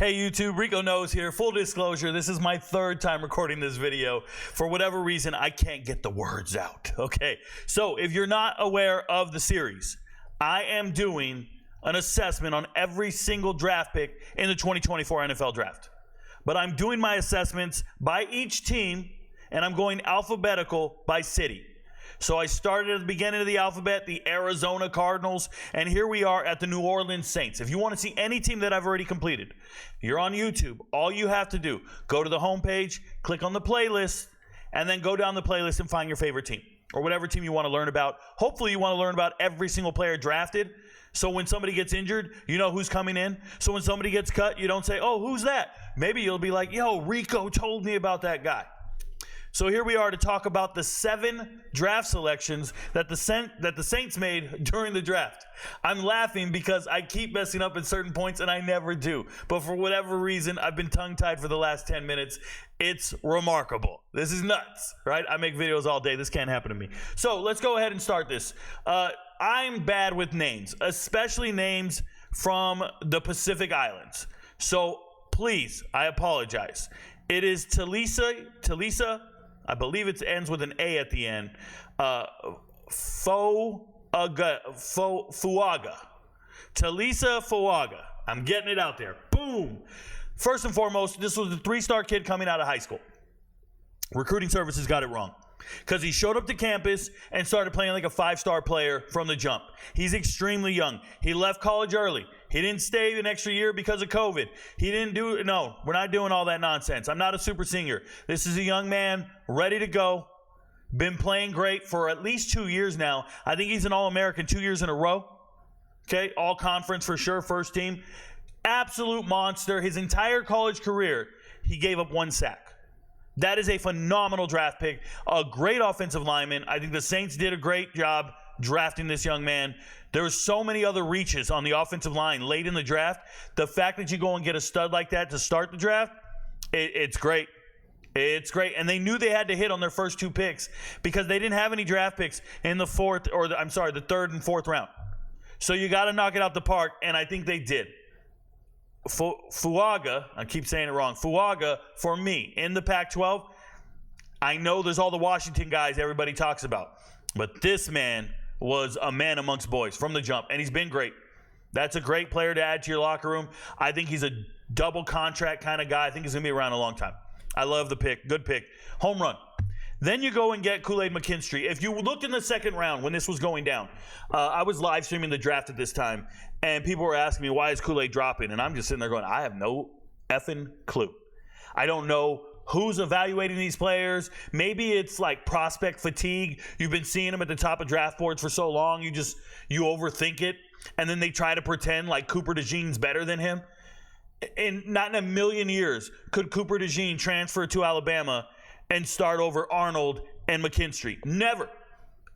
Hey YouTube, RicoKnows here. Full disclosure, this is my third time recording this video. For whatever reason, I can't get the words out, okay? So if you're not aware of the series, I am doing an assessment on every single draft pick in the 2024 NFL Draft. But I'm doing my assessments by each team, and I'm going alphabetical by city. So I started at the beginning of the alphabet, the Arizona Cardinals, and here we are at the New Orleans Saints. If you want to see any team that I've already completed, you're on YouTube. All you have to do, go to the homepage, click on the playlist, and then go down the playlist and find your favorite team or whatever team you want to learn about. Hopefully you want to learn about every single player drafted. So when somebody gets injured, you know who's coming in. So when somebody gets cut, you don't say, oh, who's that? Maybe you'll be like, yo, Rico told me about that guy. So here we are to talk about the 7 draft selections that the Saints made during the draft. I'm laughing because I keep messing up at certain points and I never do. But for whatever reason, I've been tongue-tied for the last 10 minutes. It's remarkable. This is nuts, right? I make videos all day. This can't happen to me. So let's go ahead and start this. I'm bad with names, especially names from the Pacific Islands. So please, I apologize. It is Talisa, I believe it ends with an A at the end. Fuaga. Talisa Fuaga. I'm getting it out there. Boom. First and foremost, this was a 3-star kid coming out of high school. Recruiting services got it wrong because he showed up to campus and started playing like a 5-star player from the jump. He's extremely young. He left college early. He didn't stay an extra year because of COVID. No, we're not doing all that nonsense. I'm not a super senior. This is a young man ready to go. Been playing great for at least 2 years now. I think he's an All-American 2 years in a row. Okay, all conference for sure, first team. Absolute monster. His entire college career, he gave up 1 sack. That is a phenomenal draft pick. A great offensive lineman. I think the Saints did a great job drafting this young man. There were so many other reaches on the offensive line late in the draft. The fact that you go and get a stud like that to start the draft, it's great. It's great. And they knew they had to hit on their first 2 picks because they didn't have any draft picks in the 3rd and 4th round. So you got to knock it out the park, and I think they did. Fuaga, I keep saying it wrong. Fuaga, for me, in the Pac-12, I know there's all the Washington guys everybody talks about, but this man was a man amongst boys from the jump, and he's been great. That's a great player to add to your locker room. I think he's a double contract kind of guy. I think he's going to be around a long time. I love the pick. Good pick. Home run. Then you go and get Kool-Aid McKinstry. If you looked in the second round when this was going down, I was live streaming the draft at this time, and people were asking me, why is Kool-Aid dropping? And I'm just sitting there going, I have no effing clue. I don't know who's evaluating these players. Maybe it's like prospect fatigue. You've been seeing them at the top of draft boards for so long, you overthink it, and then they try to pretend like Cooper DeJean's better than him. And not in a million years could Cooper DeJean transfer to Alabama and start over Arnold and McKinstry. Never,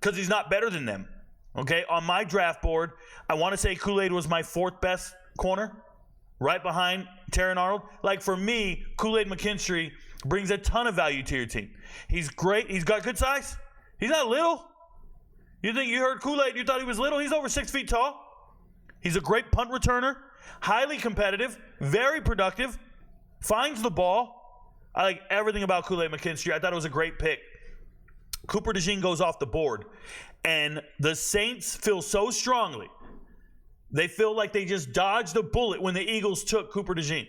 because he's not better than them. Okay, on my draft board, I want to say Kool-Aid was my 4th best corner, right behind Terran Arnold. Like for me, Kool-Aid McKinstry brings a ton of value to your team. He's great. He's got good size. He's not little. You think you heard Kool-Aid, you thought he was little? He's over 6 feet tall. He's a great punt returner, highly competitive, very productive, finds the ball. I like everything about Kool-Aid McKinstry. I thought it was a great pick. Cooper DeJean goes off the board, and the Saints feel so strongly. They feel like they just dodged a bullet when the Eagles took Cooper DeJean,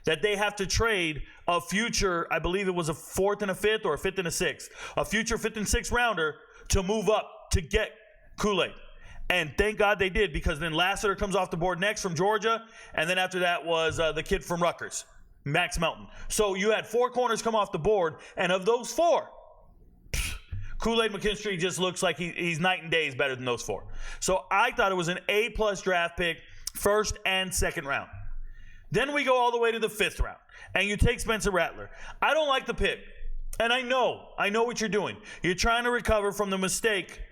that they have to trade a future, I believe it was a 4th and a 5th or a 5th and a 6th, a future 5th and 6th rounder to move up to get Kool-Aid. And thank God they did, because then Lassiter comes off the board next from Georgia, and then after that was the kid from Rutgers, Max Melton. So you had 4 corners come off the board, and of those 4, Kool-Aid McKinstry just looks like he's night and days better than those 4. So I thought it was an A-plus draft pick, 1st and 2nd round. Then we go all the way to the 5th round, and you take Spencer Rattler. I don't like the pick, and I know what you're doing. You're trying to recover from the mistake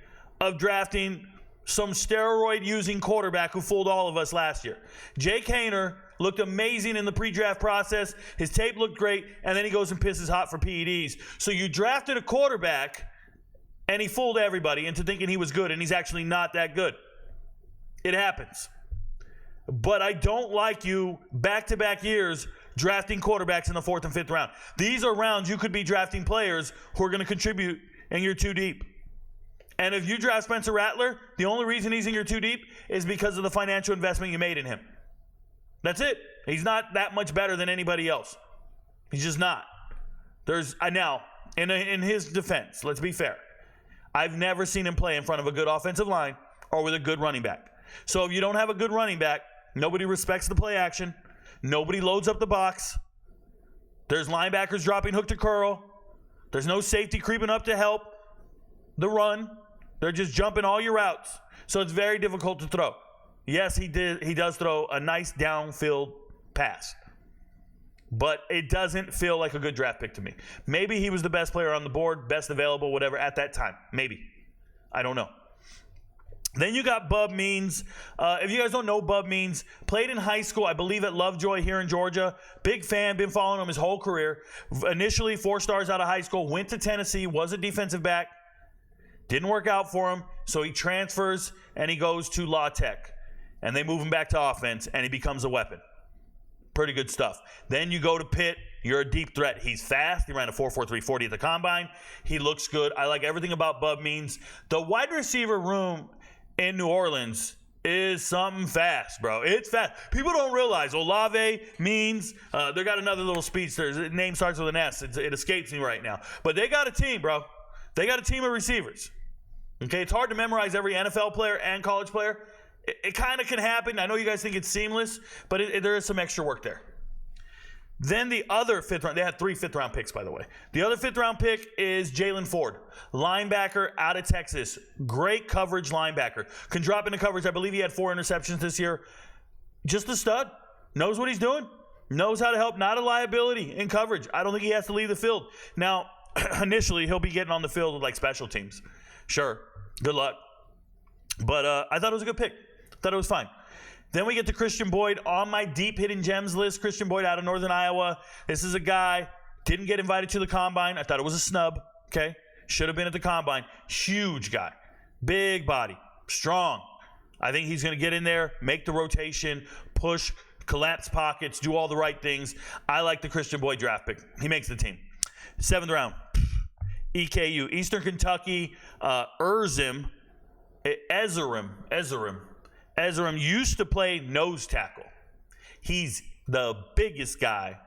of drafting some steroid-using quarterback who fooled all of us last year. Jake Haener looked amazing in the pre-draft process. His tape looked great, and then he goes and pisses hot for PEDs. So you drafted a quarterback, and he fooled everybody into thinking he was good, and he's actually not that good. It happens. But I don't like you back-to-back years drafting quarterbacks in the 4th and 5th round. These are rounds you could be drafting players who are going to contribute, and you're too deep. And if you draft Spencer Rattler, the only reason he's in your too deep is because of the financial investment you made in him. That's it. He's not that much better than anybody else. He's just not. Now, in his defense, let's be fair. I've never seen him play in front of a good offensive line or with a good running back. So if you don't have a good running back, nobody respects the play action. Nobody loads up the box. There's linebackers dropping hook to curl. There's no safety creeping up to help the run. They're just jumping all your routes. So it's very difficult to throw. Yes, he does throw a nice downfield pass. But it doesn't feel like a good draft pick to me. Maybe he was the best player on the board, best available, whatever, at that time. Maybe. I don't know. Then you got Bub Means. If you guys don't know Bub Means, played in high school, I believe at Lovejoy here in Georgia. Big fan, been following him his whole career. Initially 4 stars out of high school, went to Tennessee, was a defensive back. Didn't work out for him, so he transfers and he goes to La Tech. And they move him back to offense, and he becomes a weapon. Pretty good stuff. Then you go to Pitt. You're a deep threat. He's fast. He ran a 4.43 40 at the combine. He looks good. I like everything about Bub Means. The wide receiver room in New Orleans is something fast, bro. It's fast. People don't realize Olave, Means, they got another little speedster. His name starts with an S. It escapes me right now. But they got a team, bro. They got a team of receivers. Okay, it's hard to memorize every NFL player and college player. It kind of can happen. I know you guys think it's seamless, but there is some extra work there. Then the other 5th round, they had 3 5th-round picks, by the way. The other 5th-round pick is Jalen Ford, linebacker out of Texas. Great coverage linebacker. Can drop into coverage. I believe he had 4 interceptions this year. Just a stud. Knows what he's doing. Knows how to help. Not a liability in coverage. I don't think he has to leave the field. Now, initially, he'll be getting on the field with like special teams. Sure. Good luck. But I thought it was a good pick. Thought it was fine. Then we get to Christian Boyd on my deep hidden gems list. Christian Boyd out of Northern Iowa. This is a guy, didn't get invited to the combine. I thought it was a snub, okay? Should have been at the combine. Huge guy. Big body. Strong. I think he's going to get in there, make the rotation, push, collapse pockets, do all the right things. I like the Christian Boyd draft pick. He makes the team. 7th round. EKU. Eastern Kentucky. Ezram used to play nose tackle. He's the biggest guy.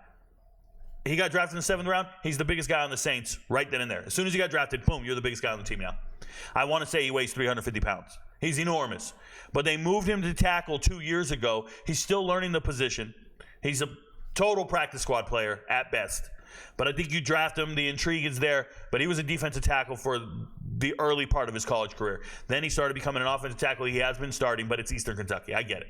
He got drafted in the 7th round. He's the biggest guy on the Saints right then and there. As soon as he got drafted, boom, you're the biggest guy on the team now. I want to say he weighs 350 pounds. He's enormous. But they moved him to tackle 2 years ago. He's still learning the position. He's a total practice squad player at best. But I think you draft him. The intrigue is there. But he was a defensive tackle for the early part of his college career. Then he started becoming an offensive tackle. He has been starting, but it's Eastern Kentucky. I get it.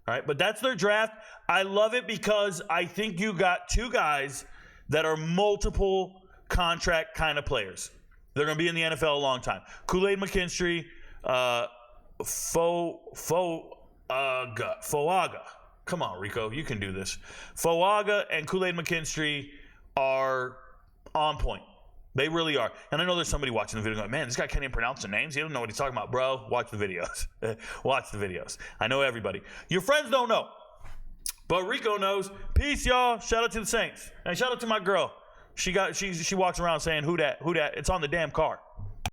All right, but that's their draft. I love it because I think you got 2 guys that are multiple contract kind of players. They're going to be in the NFL a long time. Kool-Aid McKinstry, Fuaga. Come on, Rico, you can do this. Fuaga and Kool-Aid McKinstry are on point. They really are. And I know there's somebody watching the video going, man, this guy can't even pronounce the names. He don't know what he's talking about. Bro, watch the videos. Watch the videos. I know everybody. Your friends don't know. But Rico knows. Peace, y'all. Shout out to the Saints. And shout out to my girl. She walks around saying, who dat? Who dat? It's on the damn car.